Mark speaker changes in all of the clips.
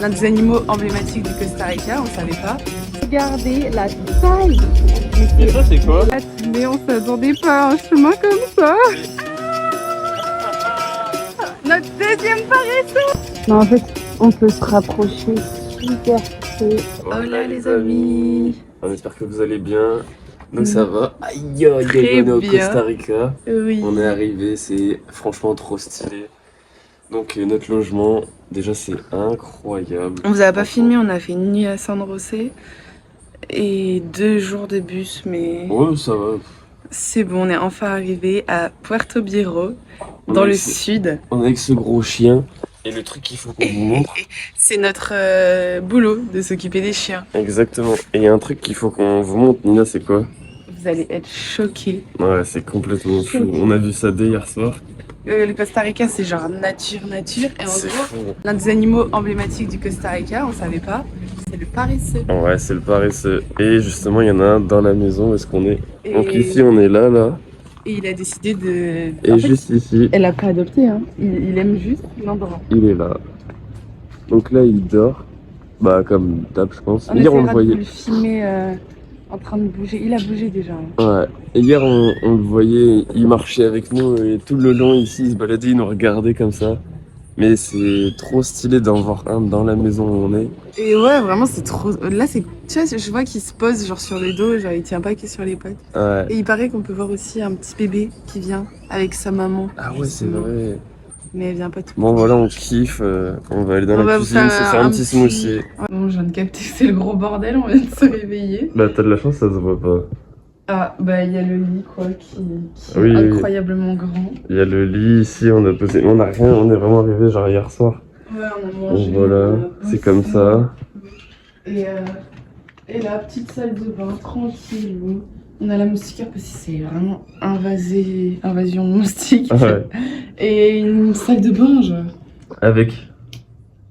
Speaker 1: L'un des animaux emblématiques du Costa Rica, on savait pas. Regardez la taille.
Speaker 2: Et ça c'est quoi?
Speaker 1: Mais on s'attendait pas à un chemin comme ça. Notre deuxième paresseau. Non, en fait, on peut se rapprocher super près. Hola les amis.
Speaker 2: On espère que vous allez bien. Nous ça va. Aïe aïe
Speaker 1: Très
Speaker 2: aïe, on est au
Speaker 1: bien.
Speaker 2: Costa Rica.
Speaker 1: Oui.
Speaker 2: On est arrivé, c'est franchement trop stylé. Donc notre logement, déjà c'est incroyable.
Speaker 1: On vous a pas filmé, on a fait une nuit à San José et 2 jours de bus, mais
Speaker 2: Ouais, ça va.
Speaker 1: c'est bon, on est enfin arrivé à Puerto Viejo, dans le sud.
Speaker 2: On est avec ce gros chien. Et le truc qu'il faut qu'on vous montre.
Speaker 1: C'est notre boulot de s'occuper des chiens.
Speaker 2: Exactement. Et il y a un truc qu'il faut qu'on vous montre, Nina, c'est quoi?
Speaker 1: Vous allez être choqués.
Speaker 2: Ouais, c'est complètement fou. On a vu ça dès hier soir.
Speaker 1: Le Costa Rica, c'est genre nature. Et en
Speaker 2: C'est
Speaker 1: gros,
Speaker 2: fou.
Speaker 1: l'un des animaux emblématiques du Costa Rica, on savait pas, c'est le paresseux.
Speaker 2: Ouais, c'est le paresseux. Et justement, il y en a un dans la maison. Où est-ce qu'on est?
Speaker 1: Et...
Speaker 2: Donc ici, on est là.
Speaker 1: Et il a décidé de...
Speaker 2: Et
Speaker 1: en fait,
Speaker 2: juste ici,
Speaker 1: elle a pas adopté, hein. Il aime juste l'endroit.
Speaker 2: il est là. Donc là, il dort. Bah, comme d'hab, je pense.
Speaker 1: On
Speaker 2: Hier, on le
Speaker 1: essaiera de
Speaker 2: voyait.
Speaker 1: vous le filmer en train de bouger. Il a bougé déjà. Hein.
Speaker 2: Ouais. Et hier, on le voyait, il marchait avec nous et tout le long ici, il se baladait, il nous regardait comme ça. Mais c'est trop stylé d'en voir un dans la maison où on est.
Speaker 1: Et ouais, vraiment, c'est trop... Là, c'est... Tu vois, je vois qu'il se pose genre sur le dos, genre il tient pas que sur les pattes.
Speaker 2: Ouais.
Speaker 1: Et il paraît qu'on peut voir aussi un petit bébé qui vient avec sa maman.
Speaker 2: Ah ouais, c'est vrai.
Speaker 1: Mais elle vient pas tout.
Speaker 2: Bon voilà, on kiffe, on va aller dans
Speaker 1: On
Speaker 2: la
Speaker 1: va
Speaker 2: cuisine, se faire un petit smoothie.
Speaker 1: Ouais. Bon, je viens de capter, c'est le gros bordel, on vient de se réveiller.
Speaker 2: Bah t'as de la chance, ça se voit pas.
Speaker 1: Ah, bah il y a le lit quoi, qui
Speaker 2: Oui,
Speaker 1: est
Speaker 2: oui.
Speaker 1: incroyablement grand.
Speaker 2: Il y a le lit ici, on a posé, on a rien, on est vraiment arrivé genre hier soir.
Speaker 1: Ouais, on a
Speaker 2: Donc
Speaker 1: mangé.
Speaker 2: voilà, c'est comme ça.
Speaker 1: Et la petite salle de bain, tranquille. On a la moustiquaire parce que c'est vraiment invasion de moustiques.
Speaker 2: Ouais.
Speaker 1: Et une salle de bain, genre.
Speaker 2: Avec.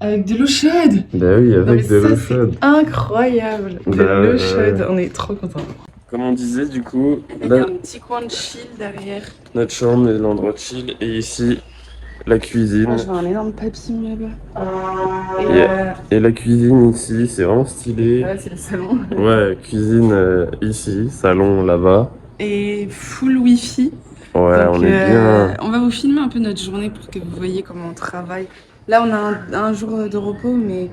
Speaker 1: Avec de l'eau chaude.
Speaker 2: Bah oui,
Speaker 1: Non, mais
Speaker 2: avec de
Speaker 1: ça,
Speaker 2: l'eau
Speaker 1: c'est
Speaker 2: chaude.
Speaker 1: incroyable. De
Speaker 2: Bah
Speaker 1: l'eau
Speaker 2: ouais,
Speaker 1: chaude,
Speaker 2: ouais.
Speaker 1: on est trop contents.
Speaker 2: Comme on disait, du coup,
Speaker 1: Avec
Speaker 2: là,
Speaker 1: un petit coin de chill derrière.
Speaker 2: notre chambre est l'endroit chill et ici, la cuisine.
Speaker 1: Moi, je vois un énorme papillon là-bas.
Speaker 2: Et la cuisine ici, c'est vraiment stylé.
Speaker 1: Ouais, c'est le salon.
Speaker 2: Ouais, cuisine ici, salon là-bas.
Speaker 1: Et full wifi.
Speaker 2: Ouais,
Speaker 1: Donc,
Speaker 2: on est bien.
Speaker 1: on va vous filmer un peu notre journée pour que vous voyez comment on travaille. Là, on a un jour de repos, mais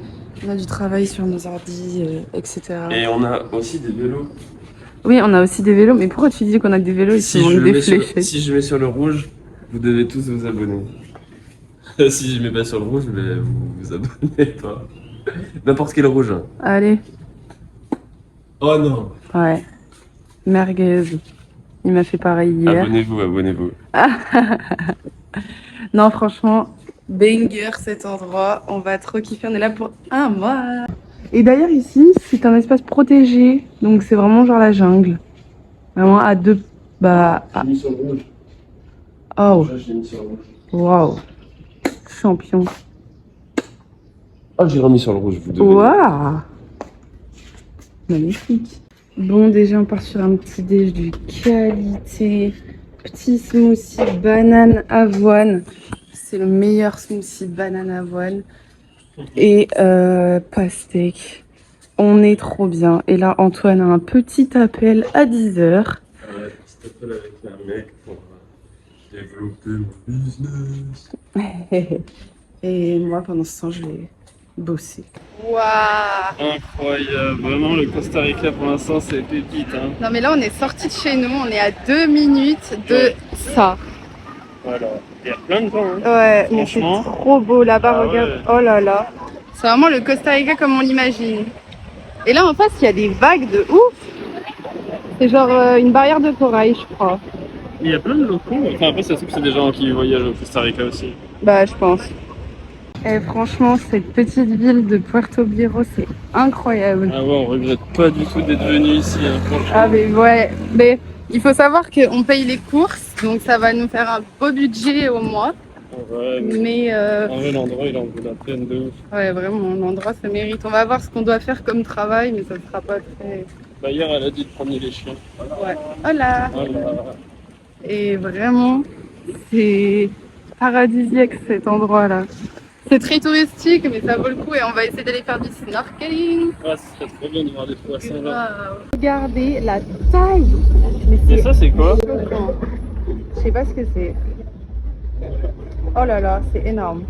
Speaker 1: on a du travail sur nos ordis, etc.
Speaker 2: Et on a aussi des vélos.
Speaker 1: Oui, on a aussi des vélos, mais pourquoi tu dis qu'on a des vélos
Speaker 2: Si
Speaker 1: qui
Speaker 2: je,
Speaker 1: manquent
Speaker 2: mets
Speaker 1: des
Speaker 2: sur,
Speaker 1: fléchettes?
Speaker 2: si je mets sur le rouge, vous devez tous vous abonner. Si je mets pas sur le rouge, mais vous vous abonnez pas. N'importe quel rouge. Hein.
Speaker 1: Allez.
Speaker 2: Oh non.
Speaker 1: Ouais. Merguez. Il m'a fait pareil hier.
Speaker 2: Abonnez-vous.
Speaker 1: Non, franchement, banger cet endroit. On va trop kiffer. On est là pour un mois. Et d'ailleurs, ici, c'est un espace protégé. Donc, c'est vraiment genre la jungle. Vraiment à deux. Bah.
Speaker 2: J'ai mis sur le rouge.
Speaker 1: Oh,
Speaker 2: J'ai mis sur le rouge.
Speaker 1: waouh. Champion.
Speaker 2: Oh, j'ai remis sur le rouge, vous devez.
Speaker 1: Waouh. Magnifique. Bon, déjà, on part sur un petit déj de qualité. Petit smoothie banane avoine. C'est le meilleur smoothie banane avoine. Et pastèque. On est trop bien. Et là, Antoine a un petit appel à 10h.
Speaker 2: Ouais, petit appel avec un mec pour développer mon business.
Speaker 1: Et moi, pendant ce temps, je vais bosser. Waouh!
Speaker 2: Incroyable, vraiment le Costa Rica pour l'instant c'est pépite. Hein.
Speaker 1: Non, mais là, on est sorti de chez nous. On est à 2 minutes de ça.
Speaker 2: Voilà, il y a plein de gens. Hein.
Speaker 1: Ouais, mais c'est
Speaker 2: Franchement.
Speaker 1: trop beau là-bas,
Speaker 2: Ah
Speaker 1: regarde.
Speaker 2: ouais.
Speaker 1: Oh là là. C'est vraiment le Costa Rica comme on l'imagine. Et là en face, il y a des vagues de ouf. C'est genre une barrière de corail, je crois.
Speaker 2: Il y a plein de locaux. Enfin après ça se trouve c'est des gens qui voyagent au Costa Rica aussi.
Speaker 1: Bah, je pense. Et franchement, cette petite ville de Puerto Viejo, c'est incroyable.
Speaker 2: Ah ouais, on regrette pas du tout d'être venu ici, hein, franchement.
Speaker 1: Ah mais ouais, mais il faut savoir qu'on paye les courses, donc ça va nous faire un beau budget au mois.
Speaker 2: Ouais,
Speaker 1: Mais
Speaker 2: en vrai l'endroit il en vaut la peine de ouf.
Speaker 1: ouais, vraiment, l'endroit ça mérite. On va voir ce qu'on doit faire comme travail, mais ça ne sera pas très...
Speaker 2: Bah hier elle a dit de promener les chiens.
Speaker 1: Ouais. Hola.
Speaker 2: Voilà.
Speaker 1: Et vraiment, c'est paradisiaque cet endroit-là. C'est très touristique, mais ça vaut le coup et on va essayer d'aller faire du snorkeling.
Speaker 2: Ah, ce serait trop bien de voir des poissons là.
Speaker 1: Waouh. Regardez la taille. Mais
Speaker 2: Et ça, c'est quoi?
Speaker 1: choquant. Je sais pas ce que c'est. Oh là là, c'est énorme.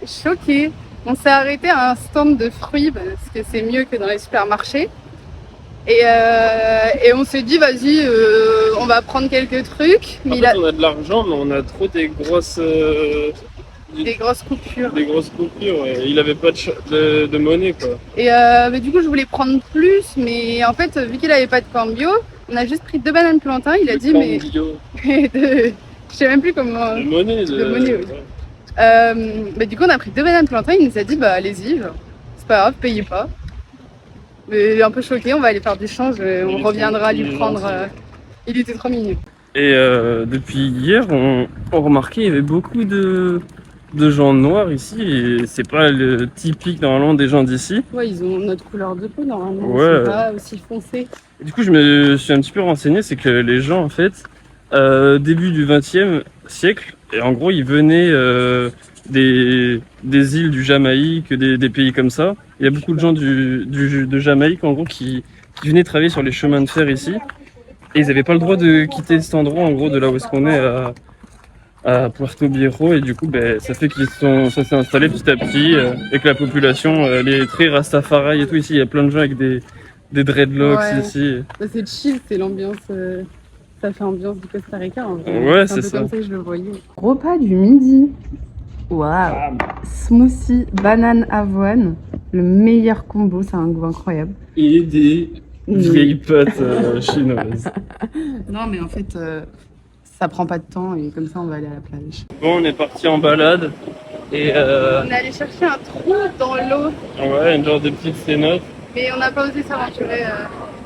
Speaker 1: Choquée. On s'est arrêté à un stand de fruits parce que c'est mieux que dans les supermarchés. Et on s'est dit, vas-y, on va prendre quelques trucs.
Speaker 2: En
Speaker 1: Mais
Speaker 2: fait, on a de l'argent, mais on a trop des grosses
Speaker 1: coupures.
Speaker 2: des grosses coupures. Ouais. Il avait pas de monnaie, quoi.
Speaker 1: Et mais du coup, je voulais prendre plus, mais en fait, vu qu'il avait pas de cambio, on a juste pris 2 bananes plantains. Il a dit, mais je sais même plus comment.
Speaker 2: De monnaie,
Speaker 1: de monnaie, oui. Mais du coup, on a pris 2 bananes plantains. Il nous a dit, bah allez-y, c'est pas grave, payez pas. Mais il est un peu choqué. On va aller faire du change. On reviendra lui prendre. Il était trop mignon.
Speaker 2: Et depuis hier, on remarquait qu'il y avait beaucoup de gens noirs ici. Et c'est pas le typique normalement des gens d'ici.
Speaker 1: Ouais, ils ont notre couleur de peau normalement.
Speaker 2: Ouais.
Speaker 1: Ils sont pas aussi foncés.
Speaker 2: Et du coup, je me suis un petit peu renseigné, c'est que les gens, en fait, début du XXe siècle, et en gros, ils venaient des îles du Jamaïque, des pays comme ça. Il y a beaucoup de gens de Jamaïque, en gros, qui venaient travailler sur les chemins de fer ici. Et ils n'avaient pas le droit de quitter cet endroit, en gros, de là où est-ce qu'on est, à Puerto Viejo. Et du coup, ben, ça fait ça s'est installé petit à petit, et que la population, elle est très rastafari et tout. Ici, il y a plein de gens avec des dreadlocks
Speaker 1: Ouais.
Speaker 2: ici.
Speaker 1: Bah, c'est chill, c'est l'ambiance. Ça fait ambiance du Costa Rica. En vrai.
Speaker 2: Ouais,
Speaker 1: c'est un
Speaker 2: c'est
Speaker 1: peu
Speaker 2: ça.
Speaker 1: comme ça que je le voyais. Repas du midi. Waouh. Smoothie banane avoine. Le meilleur combo, c'est un goût incroyable.
Speaker 2: Et des vieilles pâtes chinoises.
Speaker 1: Non, mais en fait, ça prend pas de temps et comme ça, on va aller à la plage.
Speaker 2: Bon, on est parti en balade et
Speaker 1: On est allé chercher un trou dans l'eau,
Speaker 2: ouais, une genre de petite cénote.
Speaker 1: mais on n'a pas osé s'aventurer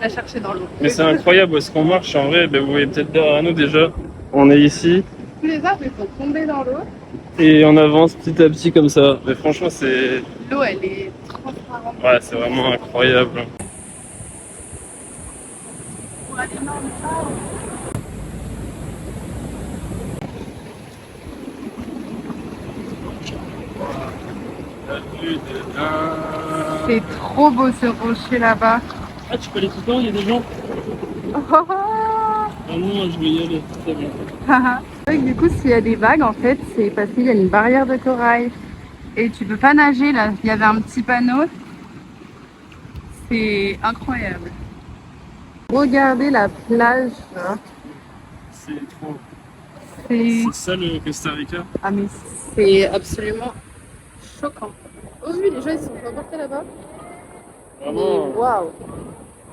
Speaker 1: la chercher dans l'eau.
Speaker 2: Mais c'est incroyable où est-ce qu'on marche en vrai. Ben, vous voyez peut-être derrière nous déjà. On est ici
Speaker 1: Tous les arbres, ils sont tombés dans l'eau.
Speaker 2: et on avance petit à petit comme ça. Mais franchement, c'est
Speaker 1: L'eau, elle est transparente.
Speaker 2: ouais, c'est vraiment incroyable.
Speaker 1: Pour aller dans le sable. C'est trop beau ce rocher là-bas.
Speaker 2: Ah, tu peux aller tout le temps, il y a des gens. Ah non, je vais y aller, c'est bien.
Speaker 1: Du coup, s'il y a des vagues, en fait, c'est parce qu'il y a une barrière de corail. Et tu peux pas nager là. Il y avait un petit panneau. C'est incroyable. Regardez la plage. Là.
Speaker 2: C'est trop.
Speaker 1: C'est
Speaker 2: C'est ça le Costa Rica.
Speaker 1: ah mais c'est absolument choquant. Oh oui, les gens ils se sont fait emporter là-bas.
Speaker 2: Vraiment.
Speaker 1: Waouh.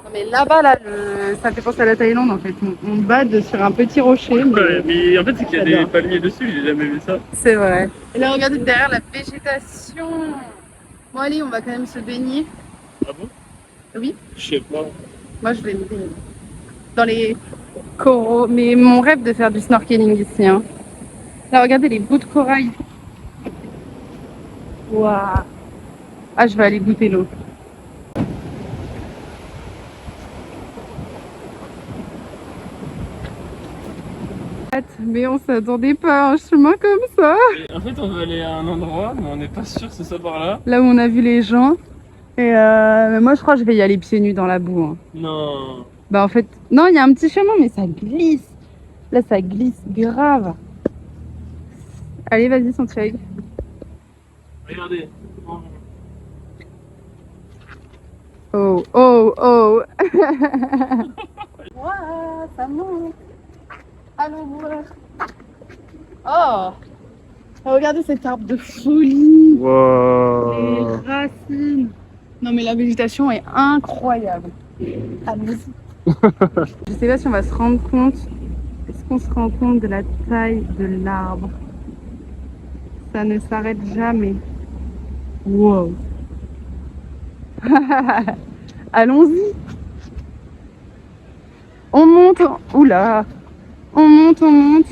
Speaker 1: Non mais là-bas là, ça fait penser à la Thaïlande en fait. On bade sur un petit rocher.
Speaker 2: Ouais, mais en fait, c'est qu'il y a des
Speaker 1: J'adore.
Speaker 2: palmiers dessus, j'ai jamais vu ça.
Speaker 1: C'est vrai. Et là, regardez derrière la végétation. Bon allez, on va quand même se baigner.
Speaker 2: Ah bon?
Speaker 1: Oui.
Speaker 2: Je sais pas.
Speaker 1: Moi, je vais me baigner dans les coraux. Mais mon rêve de faire du snorkeling ici. Hein. Là, regardez les bouts de corail. Waouh. Ah, je vais aller goûter l'eau. Mais on s'attendait pas à un chemin comme ça.
Speaker 2: Et en fait, on veut aller à un endroit, mais on n'est pas sûr que ce soit par là.
Speaker 1: Là où on a vu les gens. Et mais moi, je crois que je vais y aller pieds nus dans la boue. Hein.
Speaker 2: Non.
Speaker 1: Bah en fait, non, il y a un petit chemin, mais ça glisse. Là, ça glisse grave. Allez, vas-y, Santiago.
Speaker 2: Regardez.
Speaker 1: Oh, oh, oh. Ouah, ça monte. Allons voir. Oh. Regardez cet arbre de folie.
Speaker 2: Wow.
Speaker 1: Les racines. Non, mais la végétation est incroyable. Allons-y. Je sais pas si on va se rendre compte. Est-ce qu'on se rend compte de la taille de l'arbre? Ça ne s'arrête jamais. Wow. Allons-y. On monte. Oula. On monte, on monte.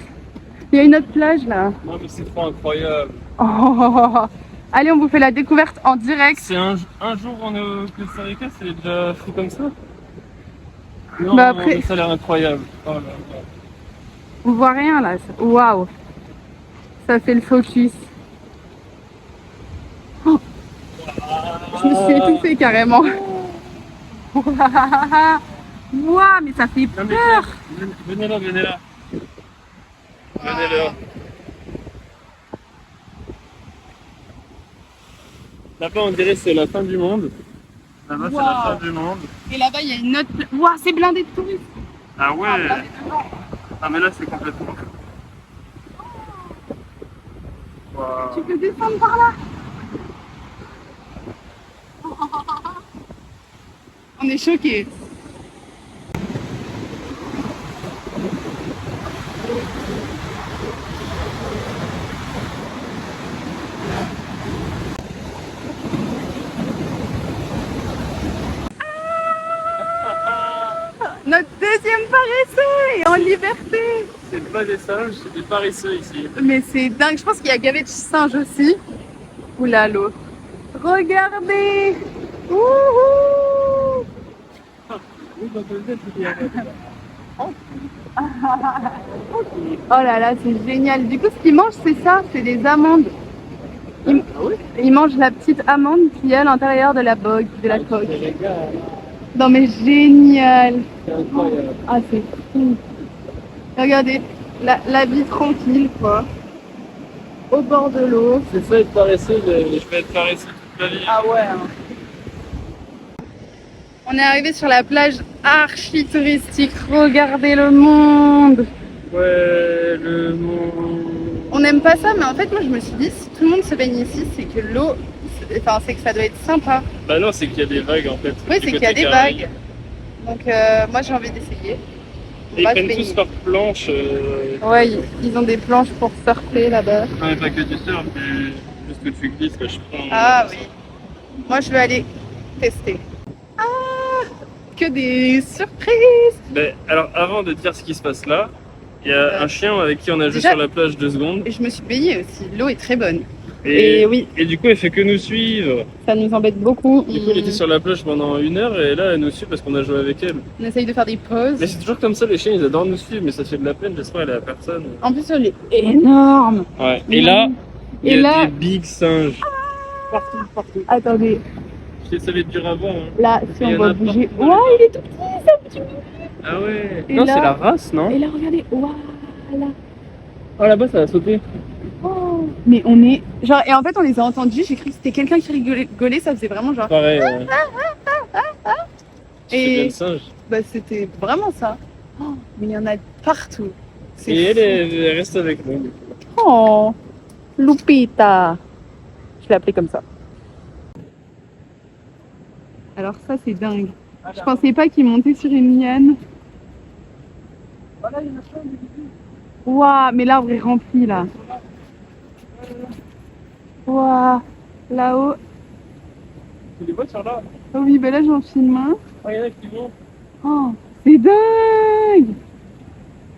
Speaker 1: Il y a une autre plage là.
Speaker 2: Non, mais c'est trop incroyable.
Speaker 1: Oh. Allez, on vous fait la découverte en direct.
Speaker 2: C'est un jour on est au Costa Rica, c'est déjà fait comme ça? Non,
Speaker 1: Bah après-
Speaker 2: mais ça a l'air incroyable. Oh là là.
Speaker 1: On voit rien là. Waouh. Ça fait le focus. Je me suis étouffée carrément. Ouah, mais ça fait
Speaker 2: Non, mais
Speaker 1: peur.
Speaker 2: venez là, venez là. Venez là. Là-bas, on dirait que c'est la fin du monde. Là-bas, c'est la
Speaker 1: Wow.
Speaker 2: fin du monde.
Speaker 1: Et là-bas, il y a une autre. Ouah, c'est blindé de touristes.
Speaker 2: Ah ouais.
Speaker 1: Ah, blindé de gens.
Speaker 2: Ah, mais là, c'est complètement. Waouh.
Speaker 1: Tu peux descendre par là. On est choqués. Notre deuxième paresseux est en liberté.
Speaker 2: C'est pas des singes, c'est des paresseux ici.
Speaker 1: Mais c'est dingue, je pense qu'il y a gavé de singes aussi. Oula l'eau. Regardez. Wouhou. Oh là là, c'est génial. Du coup, ce qu'ils mangent, c'est ça, c'est des amandes. Ils mangent la petite amande qui est à l'intérieur de la bogue, de la coque. Non mais génial. Ah, c'est fou. Regardez, la vie tranquille, quoi. Au bord de l'eau.
Speaker 2: C'est ça être paresseux, je vais être paresseux toute la vie.
Speaker 1: Ah ouais. On est arrivé sur la plage archi touristique. Regardez le monde.
Speaker 2: Ouais, le monde.
Speaker 1: On n'aime pas ça, mais en fait, moi, je me suis dit, si tout le monde se baigne ici, c'est que l'eau, enfin, c'est que ça doit être sympa.
Speaker 2: Bah non, c'est qu'il y a des vagues en fait.
Speaker 1: Oui,
Speaker 2: Du
Speaker 1: c'est qu'il y a
Speaker 2: côté
Speaker 1: des
Speaker 2: Caraïbes.
Speaker 1: vagues. Donc, moi, j'ai envie d'essayer.
Speaker 2: Et ils
Speaker 1: va se
Speaker 2: prennent
Speaker 1: baigner.
Speaker 2: tous leurs planches.
Speaker 1: Ouais, ils ont des planches pour surfer là-bas.
Speaker 2: Non, mais pas que du surf, mais juste que tu glisses, que je prends.
Speaker 1: Ah oui. Moi, je vais aller tester. Ah, que des surprises.
Speaker 2: Ben, alors, avant de dire ce qui se passe là, il y a un chien avec qui on a joué
Speaker 1: Déjà-
Speaker 2: sur la plage 2 secondes.
Speaker 1: Et je me suis baignée aussi. L'eau est très bonne. Et oui,
Speaker 2: Et du coup, elle fait que nous suivre.
Speaker 1: ça nous embête beaucoup.
Speaker 2: Du coup, elle était sur la plage pendant 1 heure et là, elle nous suit parce qu'on a joué avec elle.
Speaker 1: On essaye de faire des pauses.
Speaker 2: Mais c'est toujours comme ça, les chiens, ils adorent nous suivre, mais ça fait de la peine, j'espère qu'elle est à personne.
Speaker 1: En plus, elle est énorme.
Speaker 2: Ouais. Et là, il
Speaker 1: Et
Speaker 2: y a
Speaker 1: là-
Speaker 2: des big singes. Partout, partout.
Speaker 1: Attendez,
Speaker 2: Ça va être dur à voir. Hein.
Speaker 1: là, si
Speaker 2: Il y
Speaker 1: on
Speaker 2: en
Speaker 1: va
Speaker 2: a
Speaker 1: bouger.
Speaker 2: partout dans
Speaker 1: Ouah,
Speaker 2: les
Speaker 1: il est tout petit, c'est un petit.
Speaker 2: Ah ouais.
Speaker 1: Et
Speaker 2: Non,
Speaker 1: là-
Speaker 2: c'est la race, non?
Speaker 1: Et là, regardez. Ouah, là.
Speaker 2: Oh, là-bas, ça va sauter.
Speaker 1: Oh. Mais on est. Genre, et en fait, on les a entendus. J'ai cru que c'était quelqu'un qui rigolait. Ça faisait vraiment genre.
Speaker 2: Pareil. Tu fais
Speaker 1: Et-
Speaker 2: bien le singe.
Speaker 1: Bah, c'était vraiment ça. Oh, mais il y en a partout. C'est
Speaker 2: Et elle,
Speaker 1: fou.
Speaker 2: elle reste avec nous.
Speaker 1: Oh, Lupita. Je l'ai appelée comme ça. Alors ça, c'est dingue. Je pensais pas qu'il montait sur une liane. Waouh, mais l'arbre est rempli là. Waouh, là-haut.
Speaker 2: Tu les vois sur là?
Speaker 1: Oh oui, bah là j'en filme un.
Speaker 2: Oh, il y en a qui vont.
Speaker 1: Oh, c'est dingue.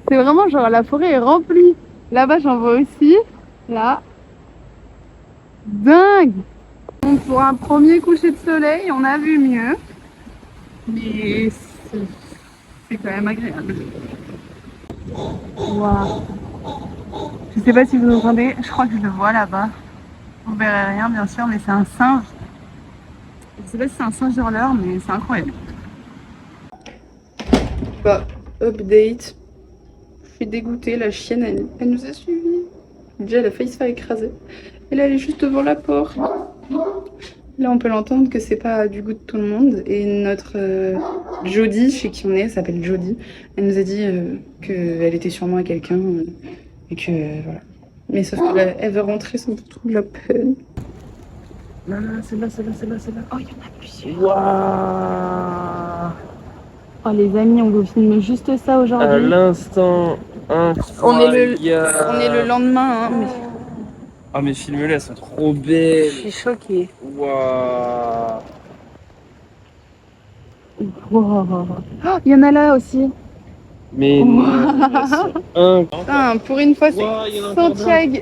Speaker 1: C'est vraiment genre la forêt est remplie. Là-bas j'en vois aussi. Là. Dingue. Donc pour un premier coucher de soleil, on a vu mieux. Mais c'est quand même agréable. Waouh. Je sais pas si vous entendez, je crois que je le vois là-bas. Vous verrez rien bien sûr, mais c'est un singe. Je sais pas si c'est un singe hurleur, mais c'est incroyable. Bah, update. Je suis dégoûtée, la chienne, elle nous a suivis. Déjà, elle a failli se faire écraser. Et là, elle est juste devant la porte. Là, on peut l'entendre que c'est pas du goût de tout le monde. Et notre Jodie, chez qui on est, elle s'appelle Jodie, elle nous a dit qu'elle était sûrement à quelqu'un. Et que voilà. Mais sauf qu'elle veut rentrer sans trop de la peine.
Speaker 2: Non, non, c'est là, c'est là, c'est là, c'est là.
Speaker 1: Oh, il y en a plusieurs.
Speaker 2: Waouh!
Speaker 1: Oh, les amis, on vous filme juste ça
Speaker 2: À
Speaker 1: aujourd'hui.
Speaker 2: l'instant incroyable.
Speaker 1: On est le lendemain, hein. Mais...
Speaker 2: Ah, mais filme-les, elles sont trop belles.
Speaker 1: Je suis choquée.
Speaker 2: Waouh!
Speaker 1: Wow. Oh, il y en a là aussi.
Speaker 2: Mais non, elles sont incroyables.
Speaker 1: Ah, pour une fois, c'est
Speaker 2: Wow, il y en a encore
Speaker 1: Santiago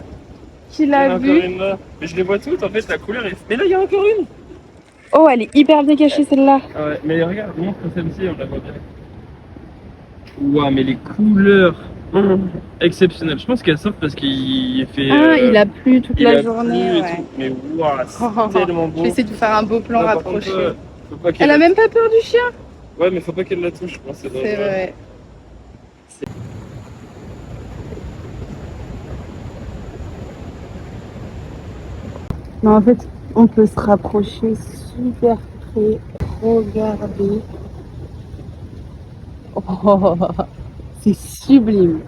Speaker 1: qui
Speaker 2: Il y en a
Speaker 1: l'a
Speaker 2: encore
Speaker 1: vu.
Speaker 2: une là. Mais je les vois toutes, en fait, la couleur est. Mais là, il y a encore une!
Speaker 1: Oh, elle est hyper bien cachée celle-là.
Speaker 2: Ah ouais, mais regarde, montre celle-ci, on la voit bien. Waouh, mais les couleurs! Exceptionnel. Je pense qu'elle sort parce qu'il fait.
Speaker 1: Il a plu toute
Speaker 2: il
Speaker 1: la
Speaker 2: a
Speaker 1: journée.
Speaker 2: plu et
Speaker 1: Ouais.
Speaker 2: tout. Mais waouh, c'est tellement
Speaker 1: Je
Speaker 2: beau.
Speaker 1: vais essayer de vous faire un beau plan
Speaker 2: Non, par contre,
Speaker 1: rapproché.
Speaker 2: faut pas
Speaker 1: Elle
Speaker 2: qu'elle
Speaker 1: a même pas peur du chien.
Speaker 2: Ouais, mais faut pas qu'elle la touche, je pense. C'est
Speaker 1: C'est
Speaker 2: dangereux.
Speaker 1: vrai. Mais en fait, on peut se rapprocher super près. Regardez. Oh, c'est sublime.